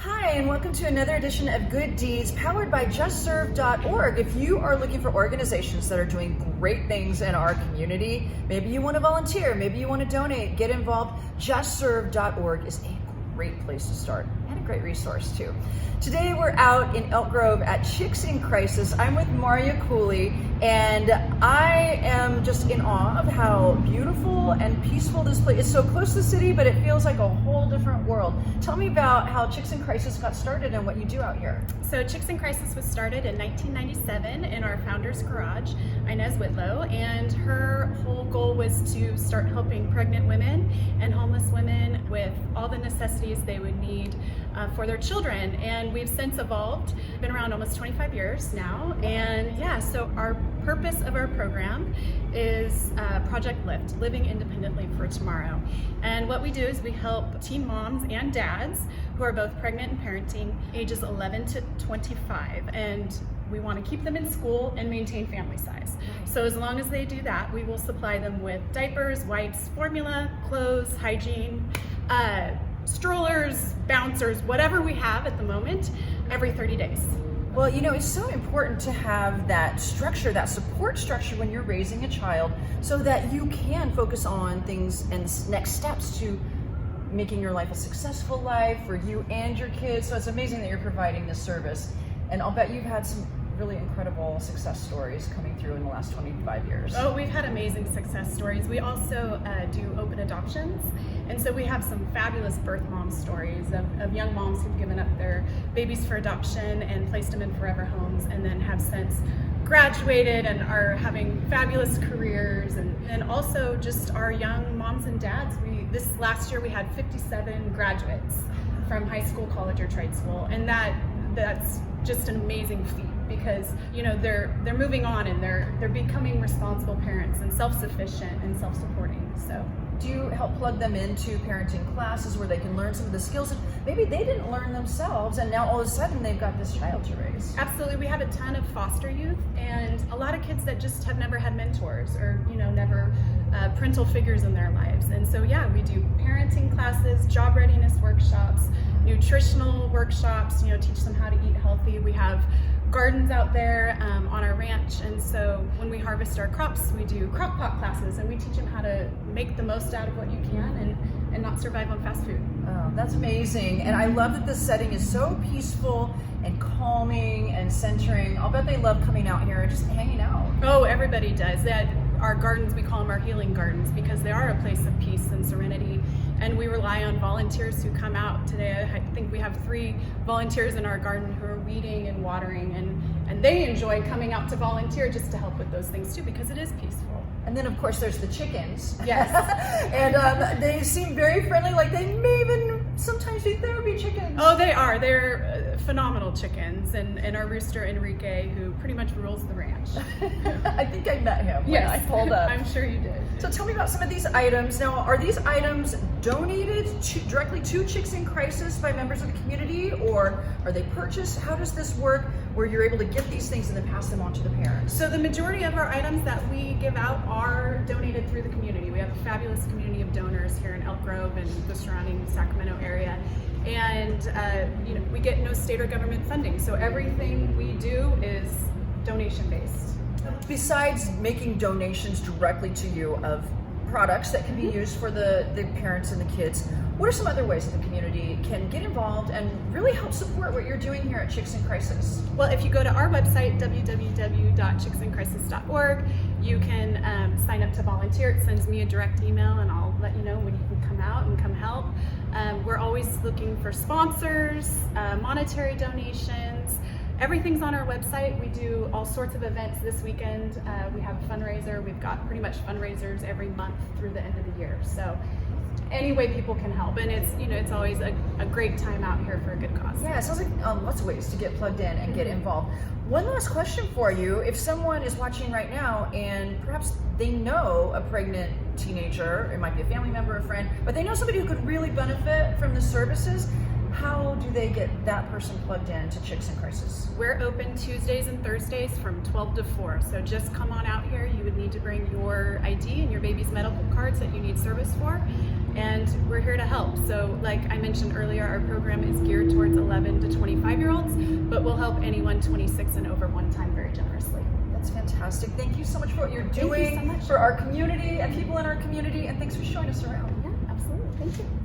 Hi, and welcome to another edition of Good Deeds powered by JustServe.org. If you are looking for organizations that are doing great things in our community, maybe you want to volunteer, maybe you want to donate, get involved, JustServe.org is a great place to start and a great resource too. Today we're out in Elk Grove at Chicks in Crisis. I'm with Maria Cooley, and I am just in awe of how beautiful and peaceful this place is. It's so close to the city, but it feels like a whole different world. Tell me about how Chicks in Crisis got started and what you do out here. So Chicks in Crisis was started in 1997 in our founder's garage, Inez Whitlow, and her whole goal was to start helping pregnant women and homeless women with all the necessities they would need for their children. And we've since evolved, been around almost 25 years now. And yeah, so our purpose of our program is Project Lift, Living Independently for Tomorrow. And what we do is we help teen moms and dads who are both pregnant and parenting ages 11 to 25. And we want to keep them in school and maintain family size. So as long as they do that, we will supply them with diapers, wipes, formula, clothes, hygiene, strollers, bouncers, whatever we have at the moment, every 30 days. Well, you know, it's so important to have that structure, that support structure when you're raising a child, so that you can focus on things and next steps to making your life a successful life for you and your kids. So it's amazing that you're providing this service. And I'll bet you've had some really incredible success stories coming through in the last 25 years. Oh, we've had amazing success stories. We also do open adoptions. And so we have some fabulous birth mom stories of young moms who've given up their babies for adoption and placed them in forever homes, and then have since graduated and are having fabulous careers. And also just our young moms and dads. This last year we had 57 graduates from high school, college, or trade school. And that's just an amazing feat, because you know they're moving on and they're becoming responsible parents and self-sufficient and self-supporting. So do you help plug them into parenting classes where they can learn some of the skills that maybe they didn't learn themselves, and now all of a sudden they've got this child to raise? Absolutely. We have a ton of foster youth and a lot of kids that just have never had mentors or never parental figures in their lives. And so yeah, we do parenting classes, job readiness workshops, nutritional workshops, teach them how to eat healthy. We have gardens out there on our ranch, and so when we harvest our crops, we do crock pot classes, and we teach them how to make the most out of what you can and not survive on fast food. Oh, that's amazing. And I love that this setting is so peaceful and calming and centering. I'll bet they love coming out here and just hanging out. Oh, everybody does. Our gardens, we call them our healing gardens, because they are a place of peace and serenity. And we rely on volunteers who come out. Today, I think we have 3 volunteers in our garden who are weeding and watering, and they enjoy coming out to volunteer just to help with those things too, because it is peaceful. And then of course there's the chickens. Yes. And they seem very friendly, like they may even sometimes be therapy chickens. Oh, they are. They're phenomenal chickens, and our rooster Enrique, who pretty much rules the ranch. I think I met him when I pulled up. I'm sure you did. So tell me about some of these items. Now, are these items donated directly to Chicks in Crisis by members of the community, or are they purchased? How does this work where you're able to get these things and then pass them on to the parents? So the majority of our items that we give out are donated through the community. We have a fabulous community of donors here in Elk Grove and the surrounding Sacramento area. And we get no state or government funding, so everything we do is donation based. Besides making donations directly to you of products that can be used for the parents and the kids, what are some other ways that the community can get involved and really help support what you're doing here at Chicks in Crisis? Well, if you go to our website, www.chicksinccrisis.org, you can sign up to volunteer. It sends me a direct email, and I'll let you know when you can come out and come help. We're always looking for sponsors, monetary donations. Everything's on our website. We do all sorts of events this weekend. We have a fundraiser. We've got pretty much fundraisers every month through the end of the year. So any way people can help, and it's always a great time out here for a good cause. Yeah, it sounds like lots of ways to get plugged in and get involved. One last question for you. If someone is watching right now and perhaps they know a pregnant teenager, it might be a family member, a friend, but they know somebody who could really benefit from the services, how do they get that person plugged in to Chicks in Crisis? We're open Tuesdays and Thursdays from 12 to 4. So just come on out here. You would need to bring your ID and your baby's medical cards that you need service for. And we're here to help. help. So like I mentioned earlier, our program is geared towards 11 to 25-year-olds, but we'll help anyone 26 and over one time very generously. That's fantastic. Thank you so much for what you're Thank you doing so much. for our community and people in our community, and thanks for showing us around. Yeah, absolutely. Thank you.